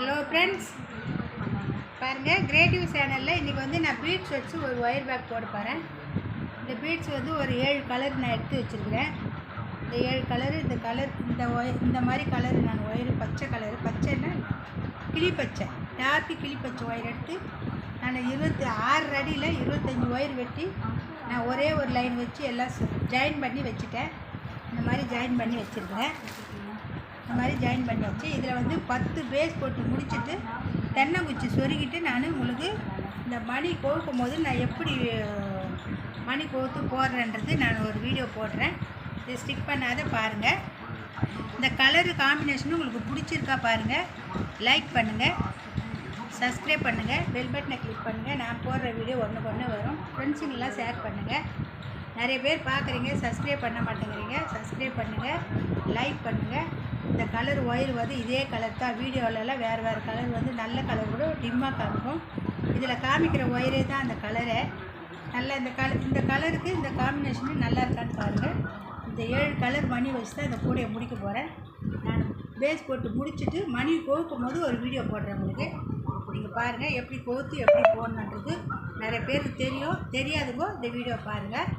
Hello friends, பாருங்கள் creative சேனலில் இன்றைக்கி வந்து நான் பீட்ஸ் வச்சு ஒரு ஒயர் பேக் போட போகிறேன். இந்த பீட்ஸ் வந்து ஒரு 7 கலர் நான் எடுத்து வச்சுருக்கிறேன். இந்த 7 கலரு, இந்த மாதிரி கலரு நான் ஒயரு பச்சை கலரு, பச்சைன்னா கிளிப்பச்சை, டார்க்கு கிளிப்பச்சை ஒயர் எடுத்து நான் 26 அடியில் 25 ஒயர் வெட்டி நான் ஒரே ஒரு லைன் வச்சு எல்லாம் ஜாயின் பண்ணி வச்சுட்டேன். இந்த மாதிரி ஜாயின் பண்ணி வச்சுருக்கிறேன். இந்த மாதிரி ஜாயின் பண்ணி வச்சு இதில் வந்து 10 பேஸ் போட்டு முடிச்சுட்டு தென்னங்குச்சி சொருகிட்டு நான் உங்களுக்கு இந்த மணி கோர்க்கும் போது நான் எப்படி மணி கோர்த்து போடுறேன்றது நான் ஒரு வீடியோ போடுறேன். இது ஸ்டிக் பண்ணாத பாருங்கள். இந்த கலரு காம்பினேஷனும் உங்களுக்கு பிடிச்சிருக்கா பாருங்கள். லைக் பண்ணுங்கள், சப்ஸ்கிரைப் பண்ணுங்கள், பெல் பட்டனை கிளிக் பண்ணுங்கள். நான் போடுற வீடியோ ஒன்று வரும். ஃப்ரெண்ட்ஸுங்கெல்லாம் ஷேர் பண்ணுங்கள். நிறைய பேர் பார்க்குறீங்க, சப்ஸ்கிரைப் பண்ண மாட்டேங்கிறீங்க. சப்ஸ்கிரைப் பண்ணுங்கள், லைக் பண்ணுங்கள். இந்த கலர் ஒயர் வந்து இதே கலர் தான். வீடியோவிலலாம் வேறு கலர் வந்து நல்ல கலர் கூட டிம்மாக காமிக்கும். இதில் காமிக்கிற ஒயரே தான் அந்த கலரை. நல்லா இந்த கலருக்கு இந்த காம்பினேஷனு நல்லா இருக்கான்னு பாருங்கள். இந்த 7 கலர் மணி வச்சு தான் இந்த கூடையை முடிக்க போகிறேன். நான் பேஸ் போட்டு முடிச்சுட்டு மணி கோர்க்கும் போது ஒரு வீடியோ போடுறேன் உங்களுக்கு. நீங்கள் பாருங்கள் எப்படி கோர்த்து எப்படி போடணுன்றது. நிறைய பேருக்கு தெரியும், தெரியாதுங்கோ இந்த வீடியோ பாருங்கள்.